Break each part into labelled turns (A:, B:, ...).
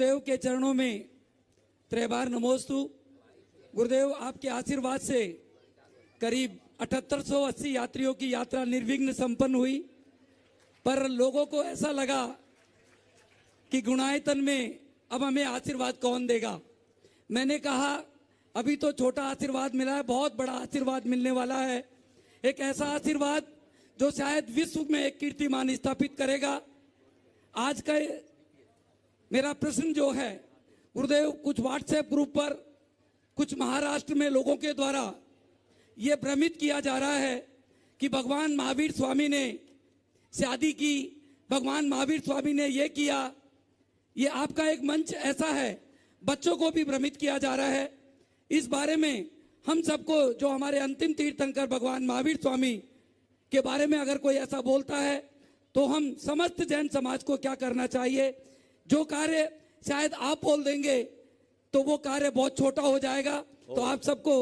A: गुरुदेव के चरणों में त्रैबार नमोस्तु। गुरुदेव आपके आशीर्वाद से करीब 7880 यात्रियों की यात्रा निर्विघ्न संपन्न हुई, पर लोगों को ऐसा लगा कि गुणायतन में अब हमें आशीर्वाद कौन देगा। मैंने कहा अभी तो छोटा आशीर्वाद मिला है, बहुत बड़ा आशीर्वाद मिलने वाला है, एक ऐसा आशीर्वाद जो शायद विश्व में एक कीर्तिमान स्थापित करेगा। आज का मेरा प्रश्न जो है गुरुदेव, कुछ व्हाट्सएप ग्रुप पर कुछ महाराष्ट्र में लोगों के द्वारा ये भ्रमित किया जा रहा है कि भगवान महावीर स्वामी ने शादी की, भगवान महावीर स्वामी ने ये किया। ये आपका एक मंच ऐसा है, बच्चों को भी भ्रमित किया जा रहा है। इस बारे में हम सबको, जो हमारे अंतिम तीर्थंकर भगवान महावीर स्वामी के बारे में अगर कोई ऐसा बोलता है तो हम समस्त जैन समाज को क्या करना चाहिए? जो कार्य शायद आप बोल देंगे तो वो कार्य बहुत छोटा हो जाएगा। तो आप सबको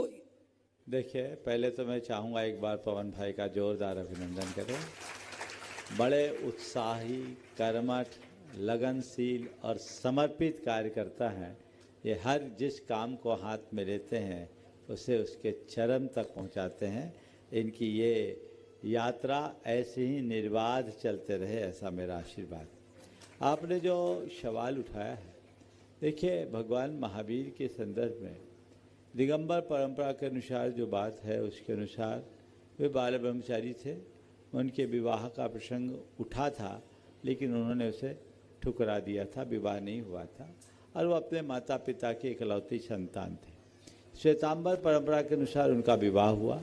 B: देखिए, पहले तो मैं चाहूँगा एक बार पवन भाई का जोरदार अभिनंदन करें। बड़े उत्साही, कर्मठ, लगनशील और समर्पित कार्यकर्ता हैं। ये हर जिस काम को हाथ में लेते हैं उसे उसके चरम तक पहुंचाते हैं। इनकी ये यात्रा ऐसे ही निर्बाध चलते रहे, ऐसा मेरा आशीर्वाद। आपने जो सवाल उठाया है, देखिए भगवान महावीर के संदर्भ में दिगंबर परंपरा के अनुसार जो बात है उसके अनुसार वे बाल ब्रह्मचारी थे। उनके विवाह का प्रसंग उठा था, लेकिन उन्होंने उसे ठुकरा दिया था, विवाह नहीं हुआ था, और वो अपने माता पिता के इकलौती संतान थे। श्वेतांबर परंपरा के अनुसार उनका विवाह हुआ,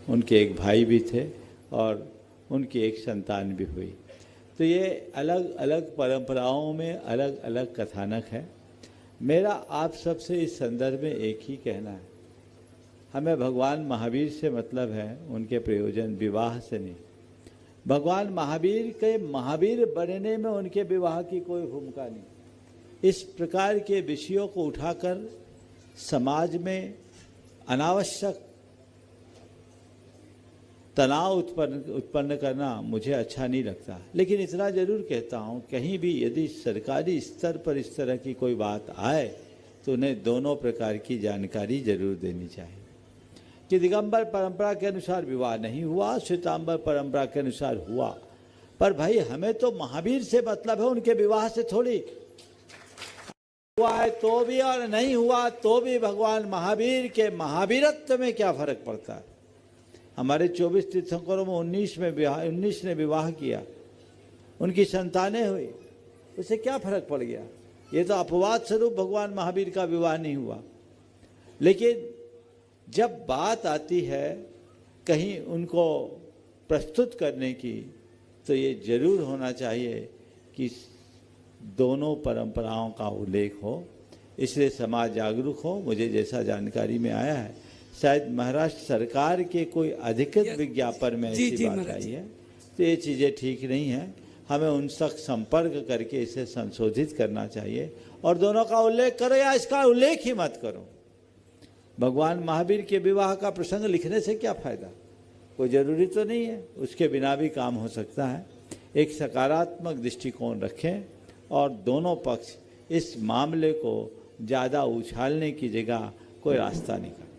B: उनके एक भाई भी थे और उनकी एक संतान भी हुई। तो ये अलग अलग परंपराओं में अलग अलग कथानक है। मेरा आप सबसे इस संदर्भ में एक ही कहना है, हमें भगवान महावीर से मतलब है, उनके प्रयोजन विवाह से नहीं। भगवान महावीर के महावीर बनने में उनके विवाह की कोई भूमिका नहीं। इस प्रकार के विषयों को उठाकर समाज में अनावश्यक तनाव उत्पन्न करना मुझे अच्छा नहीं लगता। लेकिन इतना जरूर कहता हूँ, कहीं भी यदि सरकारी स्तर पर इस तरह की कोई बात आए तो उन्हें दोनों प्रकार की जानकारी जरूर देनी चाहिए कि दिगंबर परंपरा के अनुसार विवाह नहीं हुआ, श्वेतांबर परंपरा के अनुसार हुआ। पर भाई हमें तो महावीर से मतलब है, उनके विवाह से थोड़ी। हुआ है तो भी और नहीं हुआ तो भी भगवान महावीर के महावीरत्व में क्या फर्क पड़ता है? हमारे 24 तीर्थंकरों में 19 ने विवाह किया, उनकी संतानें हुई, उससे क्या फर्क पड़ गया? ये तो अपवाद स्वरूप भगवान महावीर का विवाह नहीं हुआ। लेकिन जब बात आती है कहीं उनको प्रस्तुत करने की, तो ये जरूर होना चाहिए कि दोनों परंपराओं का उल्लेख हो, इसलिए समाज जागरूक हो। मुझे जैसा जानकारी में आया है, शायद महाराष्ट्र सरकार के कोई अधिकृत विज्ञापन में ऐसी बात आई है। तो ये चीज़ें ठीक नहीं हैं, हमें उन तक संपर्क करके इसे संशोधित करना चाहिए और दोनों का उल्लेख करो या इसका उल्लेख ही मत करो। भगवान महावीर के विवाह का प्रसंग लिखने से क्या फायदा? कोई जरूरी तो नहीं है, उसके बिना भी काम हो सकता है। एक सकारात्मक दृष्टिकोण रखें और दोनों पक्ष इस मामले को ज़्यादा उछालने की जगह कोई रास्ता निकालें।